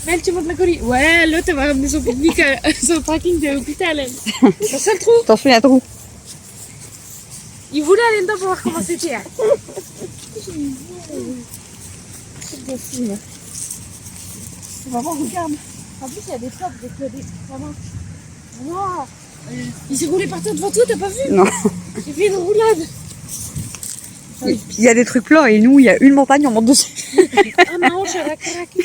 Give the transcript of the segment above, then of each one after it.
Mel, tu montes la colis. Ouais, l'autre, elle va ramener son pique-nique sur le parking de l'hôpital. Elle. C'est ça le trou. Attention, il y a un trou. Il voulait aller dedans pour voir comment c'était. Hein. Maman, regarde. En plus, il y a des flops, des... Maman. Wow. Il s'est roulé par terre devant toi, t'as pas vu? Non. Il fait une roulade. Il y a des trucs plats et nous, il y a une montagne, on monte dessus. Ah non, je suis à la craque.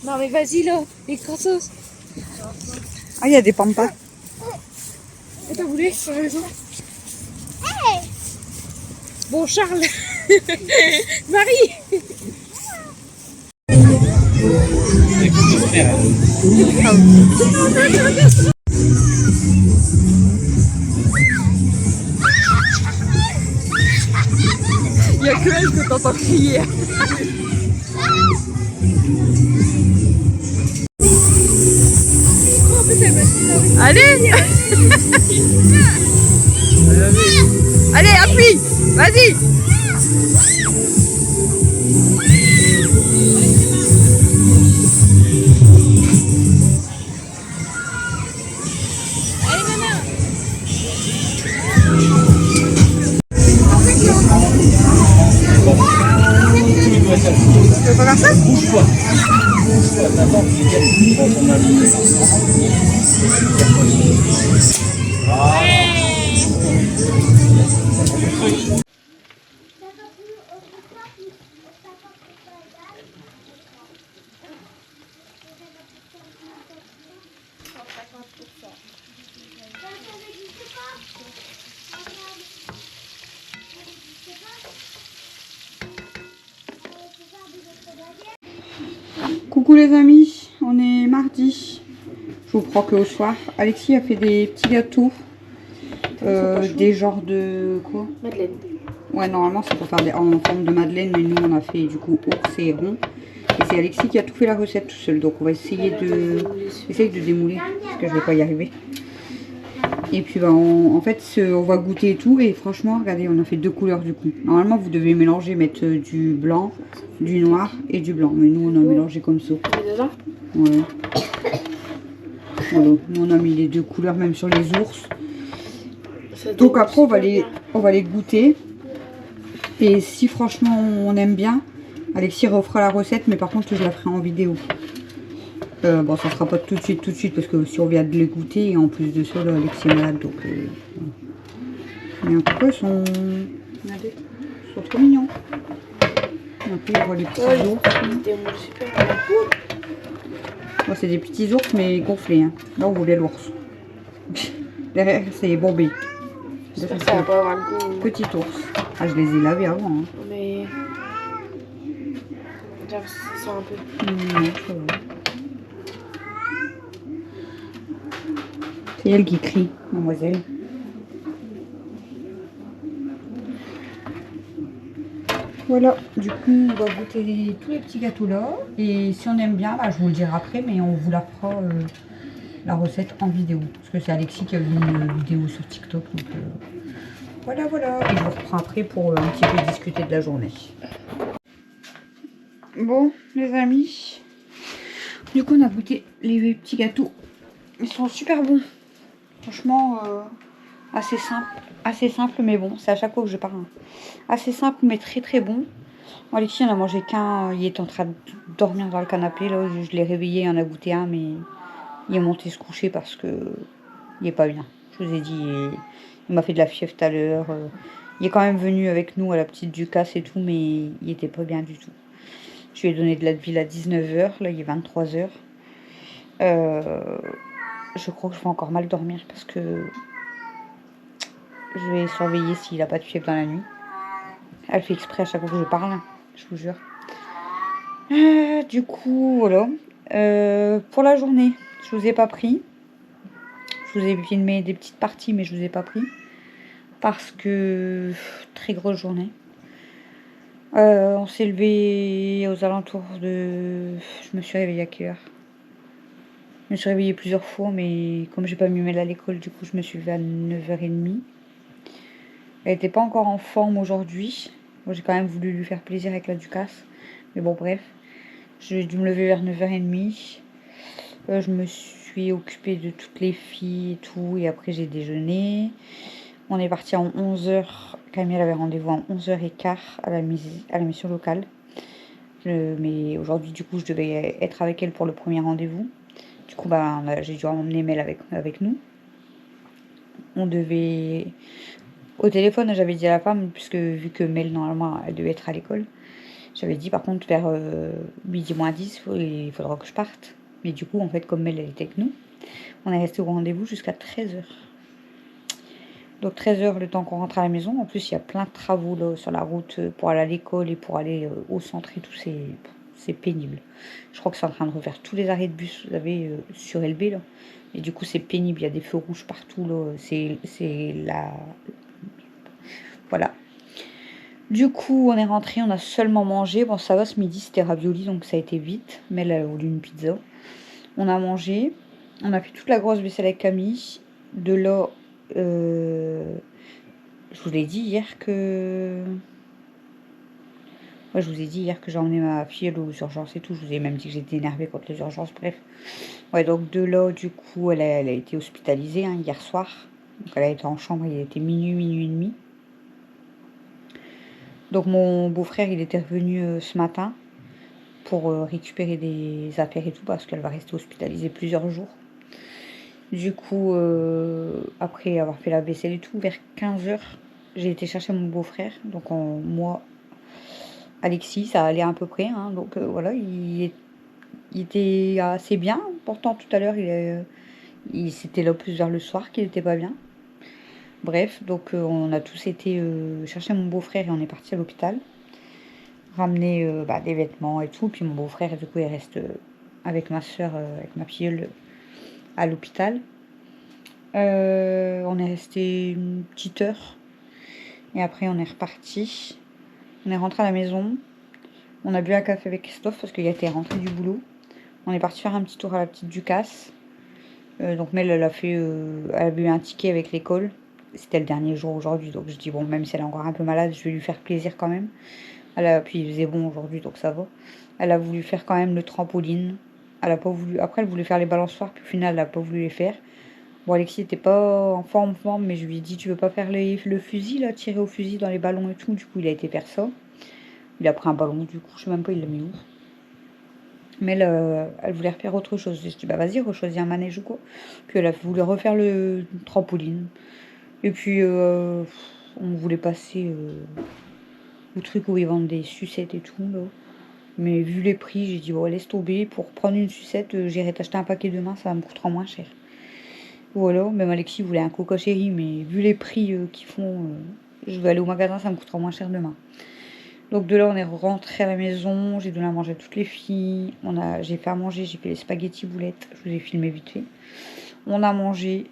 Non, mais vas-y là, les crassos. Ah, il y a des pampas. Et t'as voulu? T'as raison. Bon, Charles. Marie. Il y a que elle que t'entends crier. Allez. Allez, appuie. Vas-y. Tu veux pas faire ça? Bouge-toi. Bouge-toi, d'abord, Coucou les amis, on est mardi. Je vous prends que au soir. Alexis a fait des petits gâteaux. Des genres de quoi? Madeleine. Ouais, normalement c'est pour faire des en forme de madeleine, mais nous on a fait du coup ours et rond. Et c'est Alexis qui a tout fait la recette tout seul. Donc on va essayer de démouler parce que je vais pas y arriver. Et puis bah, en fait on va goûter et tout. Et franchement regardez, on a fait deux couleurs du coup. Normalement vous devez mélanger, mettre du blanc, du noir et du blanc. Mais nous on a mélangé comme ça. Ouais. Voilà. Nous on a mis les deux couleurs même sur les ours. Donc après on va les goûter. Et si franchement on aime bien, Alexis refera la recette, mais par contre je la ferai en vidéo. Bon, ça sera pas tout de suite, parce que si on vient de les goûter, et en plus de ça, là, Alexis est malade, donc... Mais en tout cas, ils sont trop mignons. Et après, on voit les petits ours. Bon, c'est des petits ours, mais gonflés. Hein. Là, on voulait l'ours. Derrière, c'est Bombay. Ça va pas avoir le goût. Petit ours. Ah, je les ai lavés avant. Hein. Mais... Ça sent un peu. Ça va. C'est elle qui crie, mademoiselle. Voilà, du coup, on va goûter tous les petits gâteaux là. Et si on aime bien, bah, je vous le dirai après, mais on vous la fera la recette en vidéo. Parce que c'est Alexis qui a vu une vidéo sur TikTok. Donc voilà. Et je vous reprends après pour un petit peu discuter de la journée. Bon, les amis. Du coup, on a goûté les petits gâteaux. Ils sont super bons. Franchement, assez simple, mais bon, c'est à chaque fois que je parle. Hein. Assez simple, mais très bon. Bon, Alexis, on a mangé qu'un, il est en train de dormir dans le canapé, là, je l'ai réveillé, il en a goûté un, mais il est monté se coucher parce que il est pas bien. Je vous ai dit, il m'a fait de la fièvre tout à l'heure. Il est quand même venu avec nous à la petite Ducasse et tout, mais il était pas bien du tout. Je lui ai donné de l'Advil à 19 h, là, il est 23 h. Je crois que je vais encore mal dormir parce que je vais surveiller s'il n'a pas de fièvre dans la nuit. Elle fait exprès à chaque fois que je parle, je vous jure. Du coup, voilà. Pour la journée, je vous ai pas pris. Je vous ai filmé des petites parties, mais je vous ai pas pris. Parce que très grosse journée. On s'est levé aux alentours de... Je me suis réveillée à quelle heure? Je me suis réveillée plusieurs fois, mais comme j'ai pas mis Mel à l'école, du coup je me suis levée à 9 h 30. Elle n'était pas encore en forme aujourd'hui. Moi j'ai quand même voulu lui faire plaisir avec la Ducasse. Mais bon bref. J'ai dû me lever vers 9h30. Je me suis occupée de toutes les filles et tout. Et après, j'ai déjeuné. On est parti à 11h. Camille avait rendez-vous à 11h15 à la mission locale. Mais aujourd'hui, du coup, je devais être avec elle pour le premier rendez-vous. Du coup, bah, j'ai dû emmener Mel avec nous. On devait... Au téléphone, j'avais dit à la femme, puisque vu que Mel, normalement, elle devait être à l'école, j'avais dit, par contre, vers midi moins 10, il faudra que je parte. Mais du coup, en fait, comme Mel, elle était avec nous, on est resté au rendez-vous jusqu'à 13h. Donc 13h, le temps qu'on rentre à la maison. En plus, il y a plein de travaux là, sur la route pour aller à l'école et pour aller au centre et tout. C'est pénible. Je crois que c'est en train de refaire tous les arrêts de bus, vous savez, sur LB là. Et du coup, c'est pénible. Il y a des feux rouges partout là. C'est la... Voilà. Du coup, on est rentré, on a seulement mangé. Bon, ça va, ce midi, c'était ravioli, donc ça a été vite. Mais elle a voulu une pizza. On a mangé. On a fait toute la grosse vaisselle avec Camille. De là, je vous l'ai dit hier que... Ouais, je vous ai dit hier que j'ai emmené ma fille aux urgences et tout. Je vous ai même dit que j'étais énervée contre les urgences, bref. Ouais, donc de là, du coup, elle a été hospitalisée hier soir. Donc elle a été en chambre, il était minuit et demi. Donc mon beau-frère, il était revenu ce matin pour récupérer des affaires et tout, parce qu'elle va rester hospitalisée plusieurs jours. Du coup, après avoir fait la vaisselle et tout, vers 15h, j'ai été chercher mon beau-frère. Donc moi, Alexis, ça allait à peu près. Hein, donc voilà, il était assez bien. Pourtant, tout à l'heure, c'était là plus vers le soir qu'il n'était pas bien. Bref, donc on a tous été chercher mon beau-frère et on est parti à l'hôpital. Ramener des vêtements et tout. Puis mon beau-frère, du coup, il reste avec ma soeur, avec ma filleule à l'hôpital. On est resté une petite heure. Et après, on est reparti. On est rentré à la maison. On a bu un café avec Christophe parce qu'il a été rentré du boulot. On est parti faire un petit tour à la petite Ducasse. Donc Mel, elle a eu un ticket avec l'école. C'était le dernier jour aujourd'hui. Donc je dis, bon, même si elle est encore un peu malade, je vais lui faire plaisir quand même. Puis il faisait bon aujourd'hui, donc ça va. Elle a voulu faire quand même le trampoline. Elle a pas voulu. Après, elle voulait faire les balançoires. Puis au final, elle n'a pas voulu les faire. Bon, Alexis n'était pas en forme, mais je lui ai dit, tu veux pas faire le fusil, là, tirer au fusil dans les ballons et tout. Du coup, il a été faire ça. Il a pris un ballon, du coup, je sais même pas, il l'a mis où. Mais elle voulait refaire autre chose. J'ai dit, bah vas-y, rechoisis un manège ou quoi. Puis elle a voulu refaire le trampoline. Et puis, on voulait passer au truc où ils vendent des sucettes et tout, là. Mais vu les prix, j'ai dit, bon, laisse tomber. Pour prendre une sucette, j'irai t'acheter un paquet demain, ça me coûtera moins cher. Voilà, même Alexis voulait un coca chéri, mais vu les prix qu'ils font, je vais aller au magasin, ça me coûtera moins cher demain. Donc de là, on est rentré à la maison, j'ai donné à manger à toutes les filles. J'ai fait à manger, j'ai fait les spaghettis boulettes, je vous ai filmé vite fait. On a mangé,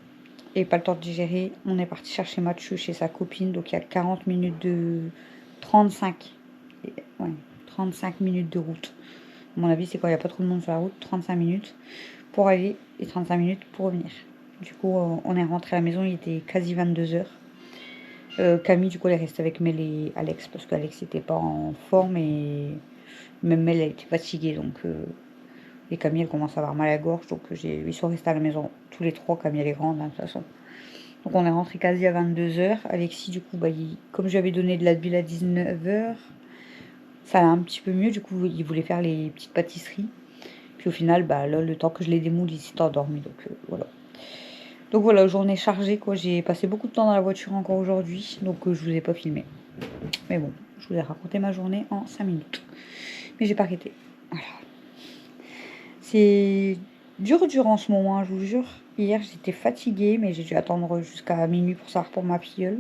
et pas le temps de digérer. On est parti chercher Mathieu chez sa copine, donc il y a 40 minutes de... 35. Ouais, 35 minutes de route. À mon avis, c'est quand il n'y a pas trop de monde sur la route, 35 minutes pour aller et 35 minutes pour revenir. Du coup, on est rentré à la maison, il était quasi 22h. Camille, du coup, elle est restée avec Mel et Alex parce qu'Alex n'était pas en forme et même Mel, elle était fatiguée. Donc, et Camille, elle commence à avoir mal à la gorge. Donc, ils sont restés à la maison tous les trois. Camille, elle est grande, hein, de toute façon. Donc, on est rentré quasi à 22h. Alexis, du coup, comme je lui avais donné de l'Advil à 19h, ça allait un petit peu mieux. Du coup, il voulait faire les petites pâtisseries. Puis au final, là, le temps que je les démoule, il s'est endormi. Donc, voilà. Donc voilà, journée chargée, quoi. J'ai passé beaucoup de temps dans la voiture encore aujourd'hui, donc je vous ai pas filmé. Mais bon, je vous ai raconté ma journée en 5 minutes. Mais j'ai pas arrêté. Voilà. C'est dur en ce moment, je vous jure. Hier, j'étais fatiguée, mais j'ai dû attendre jusqu'à minuit pour savoir pour ma filleule.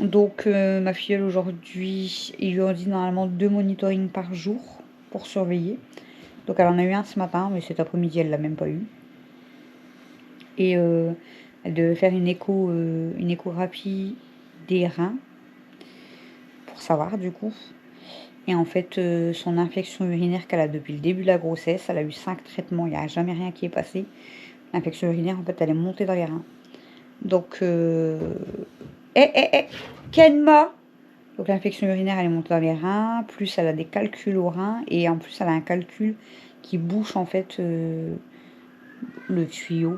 Donc ma filleule aujourd'hui, ils lui ont dit normalement 2 monitoring par jour pour surveiller. Donc elle en a eu un ce matin, mais cet après-midi, elle l'a même pas eu. Et elle devait faire une échographie des reins pour savoir du coup. Et en fait, son infection urinaire qu'elle a depuis le début de la grossesse, elle a eu 5 traitements, il n'y a jamais rien qui est passé. L'infection urinaire, en fait, elle est montée dans les reins. Donc, Kenma, Donc l'infection urinaire, elle est montée dans les reins, plus elle a des calculs aux reins, et en plus elle a un calcul qui bouche en fait le tuyau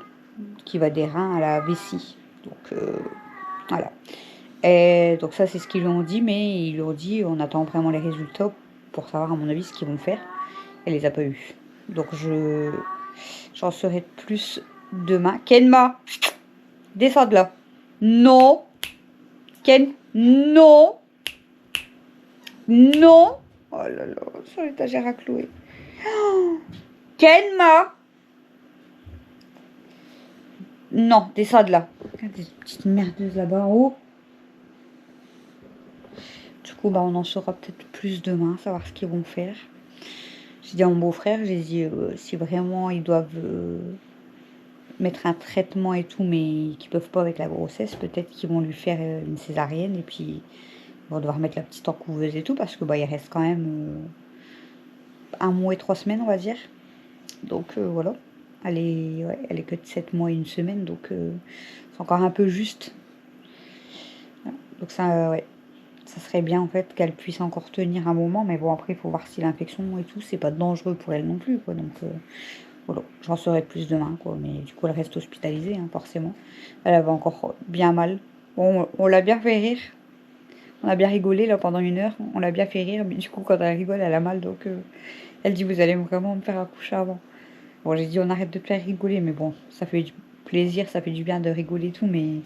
qui va des reins à la vessie. Donc voilà. Et donc ça c'est ce qu'ils lui ont dit, mais ils lui ont dit on attend vraiment les résultats pour savoir à mon avis ce qu'ils vont faire. Elle les a pas eu. Donc j'en saurai plus demain. Kenma, descends de là. Non. Ken, non. Non. Oh là là, sur l'étagère à clouer. Oh. Kenma. Non, descends de là. Regarde des petites merdeuses là-bas en haut. Du coup, bah, on en saura peut-être plus demain, savoir ce qu'ils vont faire. J'ai dit à mon beau-frère, j'ai dit si vraiment ils doivent mettre un traitement et tout, mais qu'ils peuvent pas avec la grossesse, peut-être qu'ils vont lui faire une césarienne et puis ils vont devoir mettre la petite en couveuse et tout, parce que bah, il reste quand même 1 mois et 3 semaines, on va dire. Donc voilà. Elle est que de 7 mois et 1 semaine, donc c'est encore un peu juste. Voilà. Donc ça, ouais. Ça serait bien en fait qu'elle puisse encore tenir un moment, mais bon après il faut voir si l'infection et tout, c'est pas dangereux pour elle non plus, quoi. Donc voilà, j'en saurai plus demain, quoi. Mais du coup elle reste hospitalisée, hein, forcément. Elle avait encore bien mal. Bon, on l'a bien fait rire. On a bien rigolé là pendant 1 heure. On l'a bien fait rire, mais du coup quand elle rigole, elle a mal, donc elle dit vous allez vraiment me faire accoucher avant. Bon, j'ai dit on arrête de te faire rigoler, mais bon, ça fait du plaisir, ça fait du bien de rigoler et tout, mais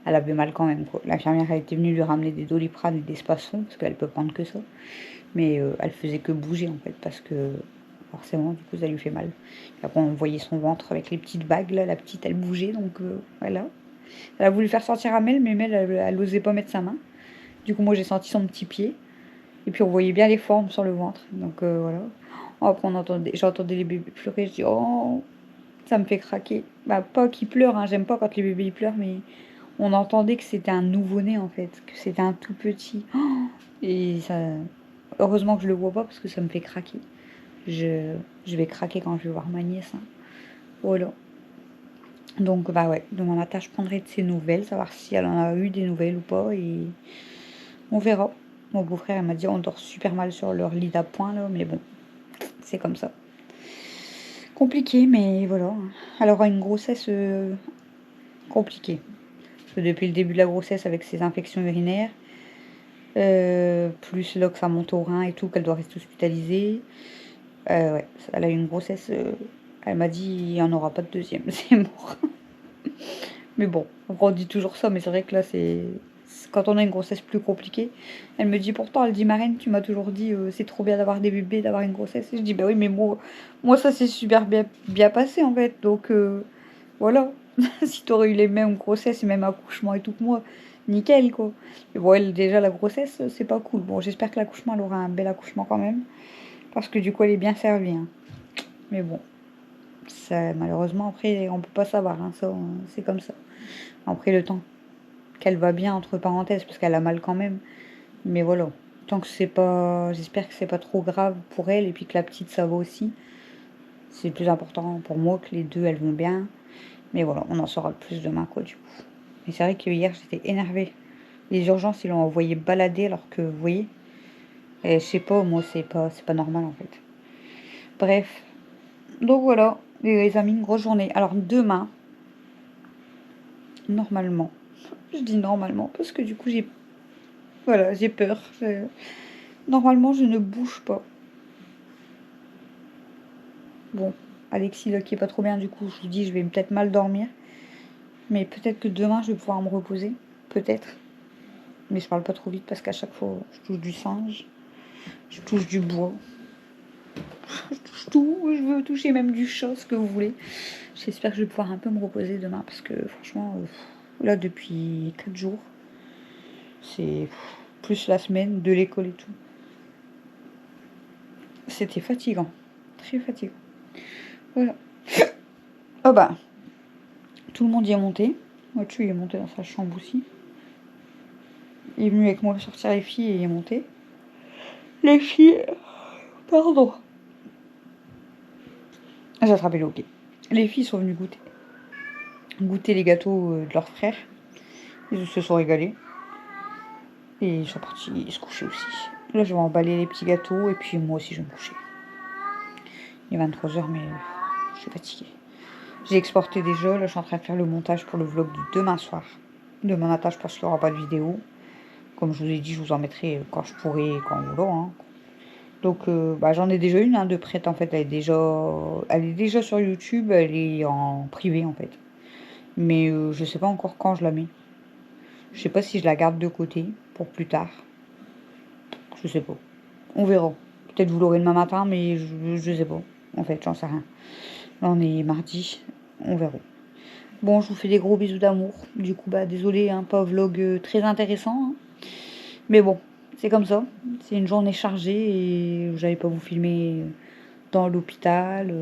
elle avait mal quand même, quoi. L'infirmière a été venue lui ramener des Doliprane et des Spasfon, parce qu'elle peut prendre que ça. Mais elle faisait que bouger en fait, parce que forcément, du coup, ça lui fait mal. Et après, on voyait son ventre avec les petites bagues, là, la petite, elle bougeait, donc voilà. Elle a voulu faire sortir Amel, mais Mel, elle n'osait pas mettre sa main. Du coup, moi, j'ai senti son petit pied. Et puis, on voyait bien les formes sur le ventre. Donc voilà. Après, j'entendais les bébés pleurer. Je dis, oh, ça me fait craquer. Bah, pas qu'ils pleurent, hein. J'aime pas quand les bébés ils pleurent, mais on entendait que c'était un nouveau-né en fait, que c'était un tout petit. Oh, et ça, heureusement que je le vois pas parce que ça me fait craquer. Je vais craquer quand je vais voir ma nièce, hein. Voilà. Donc bah ouais, demain matin je prendrai de ses nouvelles, savoir si elle en a eu des nouvelles ou pas, et on verra. Mon beau-frère m'a dit on dort super mal sur leur lit d'appoint là, mais bon, c'est comme ça. Compliqué, mais voilà. Elle aura une grossesse compliquée. Parce que depuis le début de la grossesse avec ses infections urinaires, plus là que ça monte au rein et tout, qu'elle doit rester hospitalisée. Ouais, elle a eu une grossesse. Elle m'a dit il n'y en aura pas de deuxième, c'est mort. Mais bon, on dit toujours ça, mais c'est vrai que là, c'est quand on a une grossesse plus compliquée. Elle me dit pourtant, elle dit Marraine, tu m'as toujours dit c'est trop bien d'avoir des bébés, d'avoir une grossesse. Et je dis bah oui, mais moi ça s'est super bien passé en fait. Donc voilà, si t'aurais eu les mêmes grossesses et même accouchements et tout que moi, nickel quoi. Et bon, elle, déjà la grossesse, c'est pas cool. Bon, j'espère que l'accouchement, elle aura un bel accouchement quand même. Parce que du coup, elle est bien servie, hein. Mais bon, ça, malheureusement, après, on peut pas savoir, hein, ça, c'est comme ça. Après, le temps qu'elle va bien, entre parenthèses, parce qu'elle a mal quand même. Mais voilà, tant que c'est pas... J'espère que c'est pas trop grave pour elle, et puis que la petite, ça va aussi. C'est le plus important pour moi, que les deux, elles vont bien. Mais voilà, on en saura le plus demain, quoi, du coup. Et c'est vrai que hier, j'étais énervée. Les urgences, ils l'ont envoyé balader, alors que, vous voyez, et je sais pas, moi, c'est pas normal, en fait. Bref, donc voilà, les amis, une grosse journée. Alors, demain, normalement, je dis normalement, parce que du coup, j'ai peur. Normalement, je ne bouge pas. Bon, Alexis, là, qui est pas trop bien, du coup, je vous dis, je vais peut-être mal dormir. Mais peut-être que demain, je vais pouvoir me reposer. Peut-être. Mais je parle pas trop vite parce qu'à chaque fois, je touche du singe. Je touche du bois. Je touche tout. Je veux toucher même du chat, ce que vous voulez. J'espère que je vais pouvoir un peu me reposer demain parce que franchement, là, depuis 4 jours, c'est plus la semaine de l'école et tout. C'était fatigant. Très fatigant. Voilà. Oh bah, tout le monde y est monté. Mathieu, il est monté dans sa chambre aussi. Il est venu avec moi sortir les filles et il est monté. Les filles... Pardon. J'ai attrapé le hockey. Les filles sont venues goûter les gâteaux de leur frère. Ils se sont régalés. Et ils sont partis se coucher aussi. Là, je vais emballer les petits gâteaux et puis moi aussi, je vais me coucher. Il est 23h, mais je suis fatiguée. J'ai exporté déjà. Là, je suis en train de faire le montage pour le vlog de demain soir. Demain matin, je pense qu'il n'y aura pas de vidéo. Comme je vous ai dit, je vous en mettrai quand je pourrai, quand vous voulez. Hein. Donc, j'en ai déjà une de prête, en fait. Elle est déjà sur YouTube. Elle est en privé, en fait. Mais je sais pas encore quand je la mets. Je sais pas si je la garde de côté pour plus tard. Je sais pas. On verra. Peut-être vous l'aurez demain matin, mais je sais pas. En fait, j'en sais rien. Là, on est mardi. On verra. Bon, je vous fais des gros bisous d'amour. Du coup, désolé, hein, pas vlog très intéressant. Hein. Mais bon, c'est comme ça. C'est une journée chargée et j'allais pas vous filmer dans l'hôpital.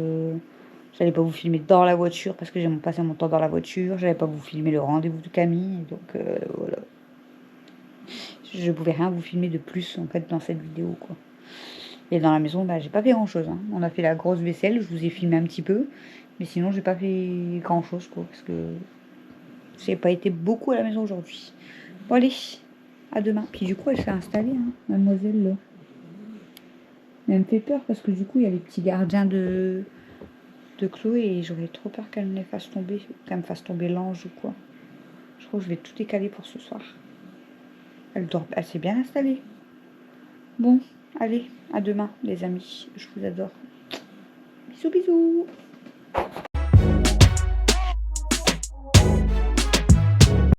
J'allais pas vous filmer dans la voiture parce que j'ai passé mon temps dans la voiture. J'allais pas vous filmer le rendez-vous de Camille. Donc, voilà. Je pouvais rien vous filmer de plus, en fait, dans cette vidéo, quoi. Et dans la maison, j'ai pas fait grand-chose. Hein. On a fait la grosse vaisselle. Je vous ai filmé un petit peu. Mais sinon, j'ai pas fait grand-chose, quoi. Parce que j'ai pas été beaucoup à la maison aujourd'hui. Bon, allez. À demain. Puis du coup, elle s'est installée, hein, mademoiselle, là. Mais elle me fait peur parce que du coup, il y a les petits gardiens de Chloé et j'aurais trop peur qu'elle me fasse tomber, qu'elle me fasse tomber l'ange ou quoi. Je crois que je vais tout décaler pour ce soir. Elle s'est bien installée. Bon, allez, à demain, les amis. Je vous adore. Bisous, bisous.